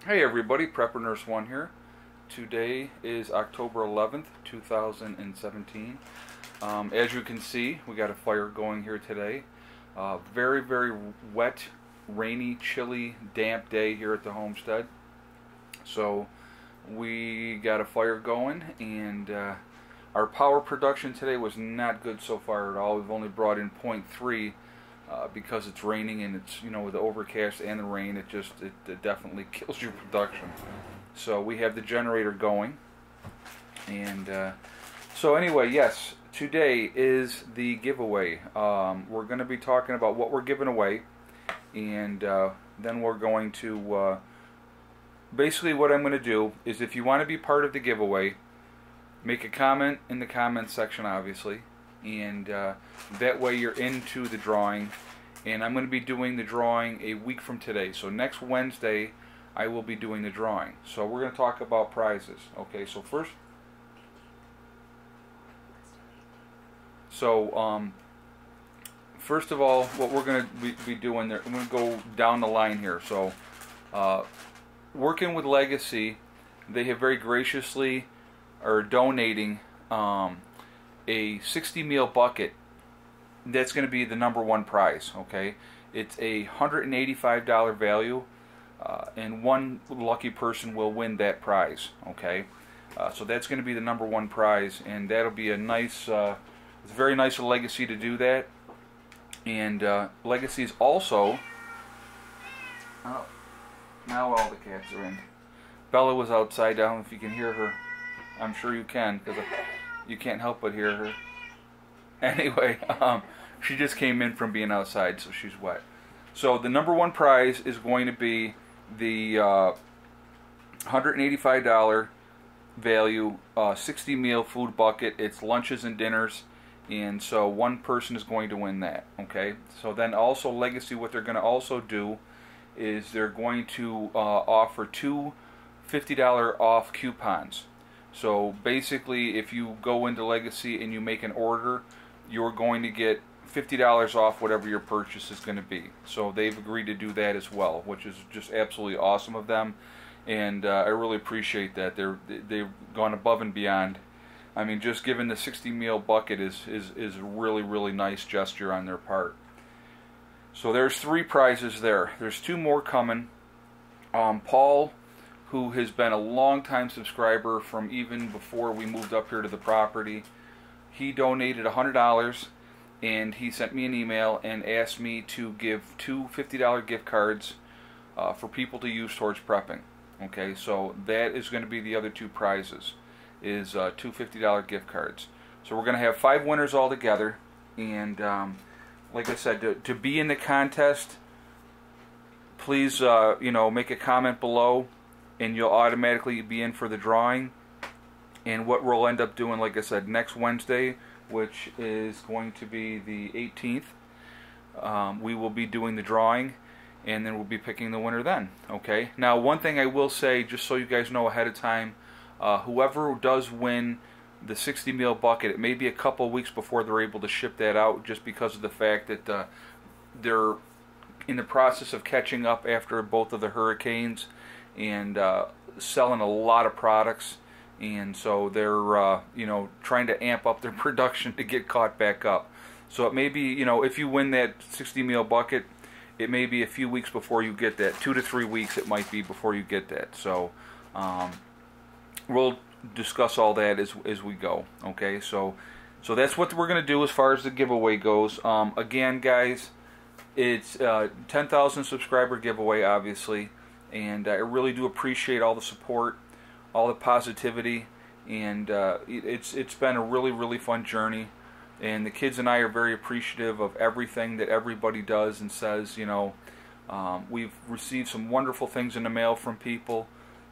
Hey everybody, Prepper Nurse 1 here. Today is October 11th, 2017. As you can see, we got a fire going here today. Very, very wet, rainy, chilly, damp day here at the homestead. So we got a fire going, and our power production today was not good so far at all. We've only brought in 0.3 because it's raining, and it's, with the overcast and the rain, it definitely kills your production. So we have the generator going, and so anyway, yes, today is the giveaway. We're going to be talking about what we're giving away, and then we're going to basically what I'm going to do is, if you want to be part of the giveaway, make a comment in the comments section, obviously, and that way you're into the drawing. And I'm going to be doing the drawing a week from today. So next Wednesday I will be doing the drawing. So we're going to talk about prizes. Okay, so first of all, what we're going to be doing there, I'm going to go down the line here. So working with Legacy, they have very graciously are donating a 60 meal bucket. That's going to be the #1 prize. Okay, it's a $185 value, and one lucky person will win that prize. Okay, so that's going to be the #1 prize, and that'll be a nice, it's very nice of Legacy to do that. And Legacy is also, oh, now all the cats are in. Bella was outside. I don't know if you can hear her. I'm sure you can, because you can't help but hear her. Anyway, she just came in from being outside, so she's wet. So the #1 prize is going to be the $185 value 60 meal food bucket. It's lunches and dinners, and so one person is going to win that. Okay. So then also Legacy, what they're going to also do is they're going to offer two $50 off coupons. So basically, if you go into Legacy and you make an order, you're going to get $50 off whatever your purchase is going to be. So they've agreed to do that as well, which is just absolutely awesome of them, and I really appreciate that. They've gone above and beyond. I mean, just giving the 60 meal bucket is a really, really nice gesture on their part. So there's 3 prizes there. There's 2 more coming. Paul, who has been a long-time subscriber from even before we moved up here to the property, he donated $100, and he sent me an email and asked me to give 2 $50 gift cards for people to use towards prepping. Okay, so that is going to be the other 2 prizes, is 2 $50 gift cards. So we're going to have 5 winners all together, and like I said, to be in the contest, please make a comment below, and you'll automatically be in for the drawing. And what we'll end up doing, like I said, next Wednesday, which is going to be the 18th, we will be doing the drawing, and then we'll be picking the winner then. Okay. Now, one thing I will say, just so you guys know ahead of time, whoever does win the 60 meal bucket, it may be a couple weeks before they're able to ship that out, just because of the fact that they're in the process of catching up after both of the hurricanes, and selling a lot of products, and so they're trying to amp up their production to get caught back up. So it may be, if you win that 60 meal bucket, it may be a few weeks before you get that. 2 to 3 weeks it might be before you get that. So we'll discuss all that as we go. Okay, so that's what we're going to do as far as the giveaway goes. Again, guys, it's 10,000 subscriber giveaway, obviously. And I really do appreciate all the support, all the positivity, and it's been a really, really fun journey. And the kids and I are very appreciative of everything that everybody does and says. We've received some wonderful things in the mail from people,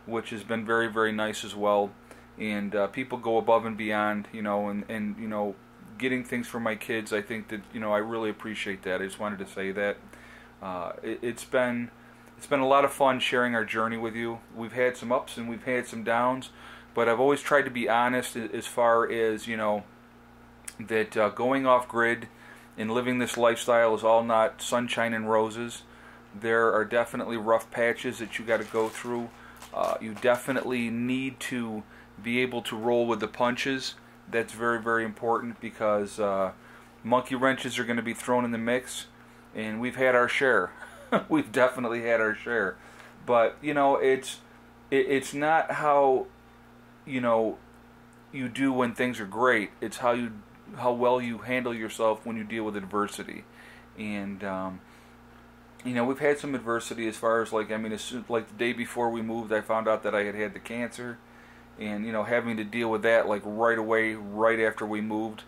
which has been very, very nice as well. And people go above and beyond, and getting things for my kids. I think that I really appreciate that. I just wanted to say that it's been a lot of fun sharing our journey with you. We've had some ups and we've had some downs, but I've always tried to be honest as far as, that going off grid and living this lifestyle is all not sunshine and roses. There are definitely rough patches that you got to go through, You definitely need to be able to roll with the punches. That's very, very important because monkey wrenches are going to be thrown in the mix, and we've had our share. We've definitely had our share. But, you know, it's not how, you know, you do when things are great. It's how well you handle yourself when you deal with adversity. And you know, we've had some adversity as far as, like, I mean, like the day before we moved, I found out that I had the cancer, and, you know, having to deal with that like right away, right after we moved,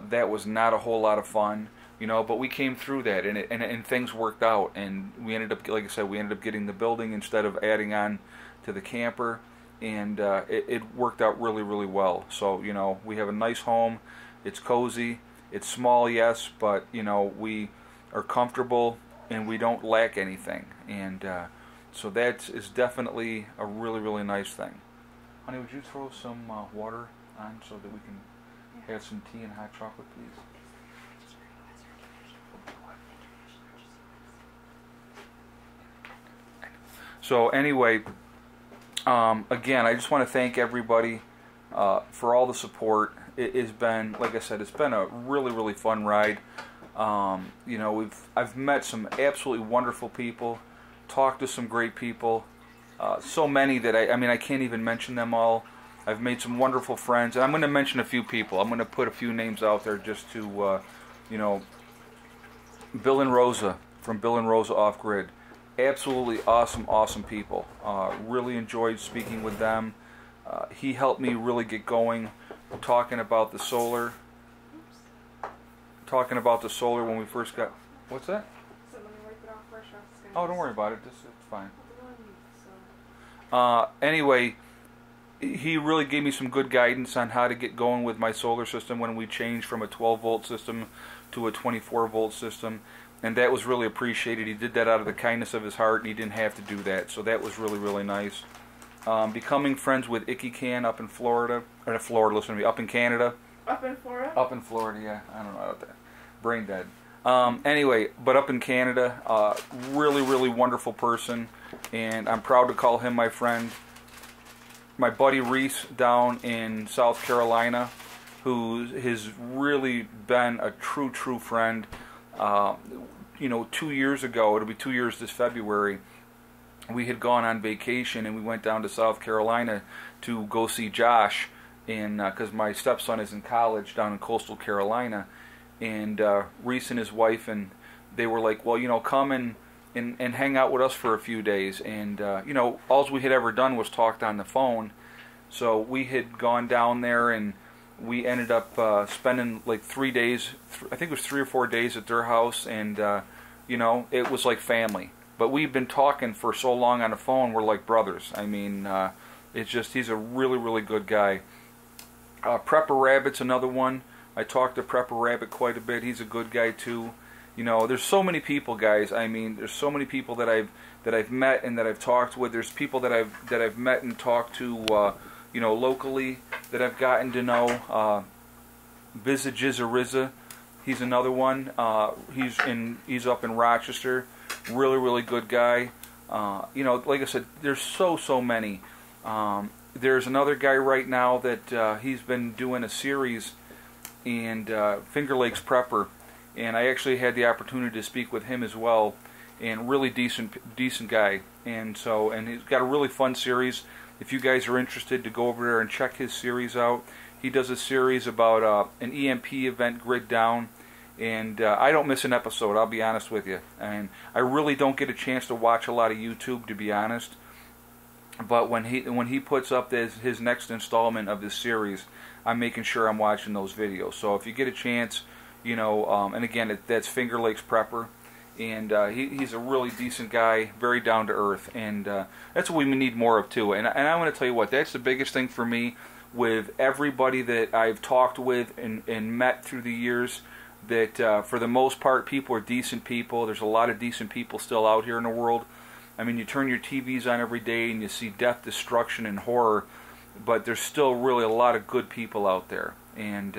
that was not a whole lot of fun, you know. But we came through that, and things worked out, and we ended up, like I said, we ended up getting the building instead of adding on to the camper, and it worked out really, really well. So, you know, we have a nice home. It's cozy. It's small, yes, but, you know, we are comfortable and we don't lack anything. And so that is definitely a really, really nice thing. Honey, would you throw some water on so that we can have some tea and hot chocolate, please? So anyway, again, I just want to thank everybody for all the support. It has been, like I said, it's been a really, really fun ride. You know, I've met some absolutely wonderful people, talked to some great people, so many that I mean, I can't even mention them all. I've made some wonderful friends, and I'm going to mention a few people. I'm going to put a few names out there just to, you know, Bill and Rosa from Bill and Rosa Off Grid. Absolutely awesome, awesome people. Really enjoyed speaking with them. He helped me really get going, talking about the solar. Talking about the solar when we first got. What's that? So let me wipe it off first. Oh, don't worry about it. It's fine. Anyway, he really gave me some good guidance on how to get going with my solar system when we changed from a 12-volt system to a 24-volt system, and that was really appreciated. He did that out of the kindness of his heart, and he didn't have to do that, so that was really, really nice. Becoming friends with Icky Can up in Florida, or Florida, listen to me, up in Canada. Up in Florida? Up in Florida, yeah. I don't know about that. Brain dead. Anyway, but up in Canada, really, really wonderful person, and I'm proud to call him my friend. My buddy Reese down in South Carolina, who has really been a true, true friend. You know, 2 years ago, it'll be 2 years this February, we had gone on vacation and we went down to South Carolina to go see Josh, and because my stepson is in college down in coastal Carolina, and Reese and his wife, and they were like, well, you know, come and hang out with us for a few days. And you know, all we had ever done was talked on the phone, so we had gone down there, and we ended up spending like 3 days, I think it was 3 or 4 days at their house, and you know, it was like family. But we've been talking for so long on the phone, we're like brothers. I mean, it's just, he's a really, really good guy. Prepper Rabbit's another one. I talked to Prepper Rabbit quite a bit. He's a good guy too. You know, there's so many people, guys. I mean, there's so many people that I've met and that I've talked with. There's people that I've met and talked to, you know, locally that I've gotten to know. Bizza Jizza, he's another one. He's up in Rochester. Really, really good guy. You know, like I said, there's so many. There's another guy right now that he's been doing a series, and Finger Lakes Prepper, and I actually had the opportunity to speak with him as well, and really decent guy. And so, and he's got a really fun series. If you guys are interested, to go over there and check his series out. He does a series about an EMP event, Grid Down, and I don't miss an episode, I'll be honest with you. And I really don't get a chance to watch a lot of YouTube, to be honest. But when he puts up his next installment of this series, I'm making sure I'm watching those videos. So if you get a chance, you know, and again, that's Finger Lakes Prepper, and he's a really decent guy, very down to earth, and that's what we need more of too. And I want to tell you what, that's the biggest thing for me with everybody that I've talked with and met through the years. That for the most part, people are decent people. There's a lot of decent people still out here in the world. I mean, you turn your TVs on every day and you see death, destruction, and horror, but there's still really a lot of good people out there, and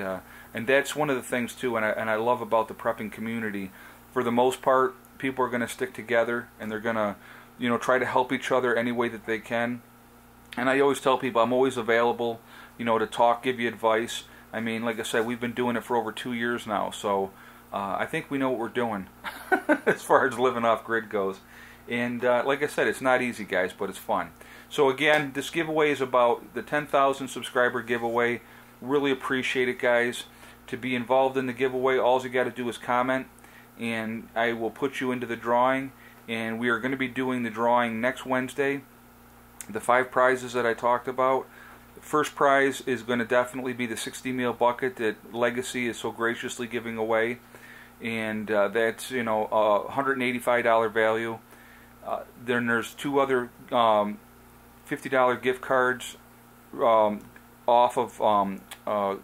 that's one of the things too. And I love about the prepping community. For the most part, people are going to stick together, and they're going to, you know, try to help each other any way that they can. And I always tell people I'm always available, to talk, give you advice. I mean, like I said, we've been doing it for over 2 years now, so I think we know what we're doing as far as living off grid goes. And like I said, it's not easy, guys, but it's fun. So again, this giveaway is about the 10,000 subscriber giveaway. Really appreciate it, guys. To be involved in the giveaway, all you got to do is comment, and I will put you into the drawing. And we are going to be doing the drawing next Wednesday. The 5 prizes that I talked about. The first prize is going to definitely be the 60 meal bucket that Legacy is so graciously giving away, and that's $185 value. Then there's 2 other $50 gift cards off of a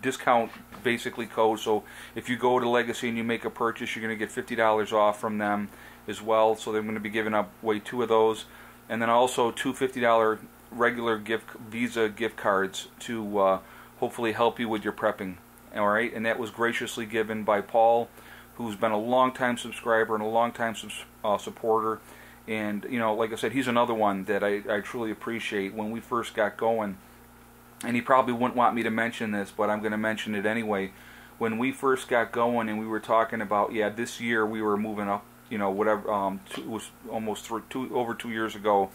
discount basically code. So if you go to Legacy and you make a purchase, you're going to get $50 off from them as well. So they're going to be giving away 2 of those, and then also 2 $50 regular Visa gift cards to hopefully help you with your prepping. All right, and that was graciously given by Paul, who's been a long-time subscriber and a long-time supporter. And like I said, he's another one that I truly appreciate. When we first got going, and he probably wouldn't want me to mention this, but I'm going to mention it anyway. When we first got going and we were talking about, this year we were moving up, whatever, it was almost over 2 years ago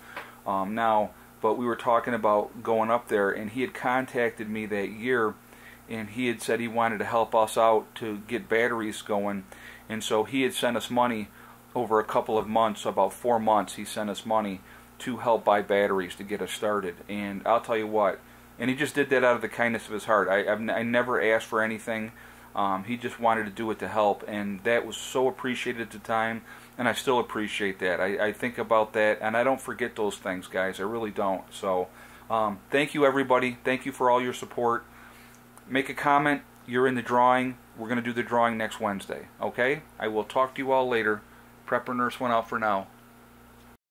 now, but we were talking about going up there, and he had contacted me that year, and he had said he wanted to help us out to get batteries going, and so he had sent us money over a couple of months, about 4 months. He sent us money to help buy batteries to get us started. And I'll tell you what, and he just did that out of the kindness of his heart. I never asked for anything. He just wanted to do it to help, and that was so appreciated at the time, and I still appreciate that. I think about that, and I don't forget those things, guys. I really don't. So thank you, everybody. Thank you for all your support. Make a comment. You're in the drawing. We're going to do the drawing next Wednesday. Okay? I will talk to you all later. Prepper Nurse went out for now.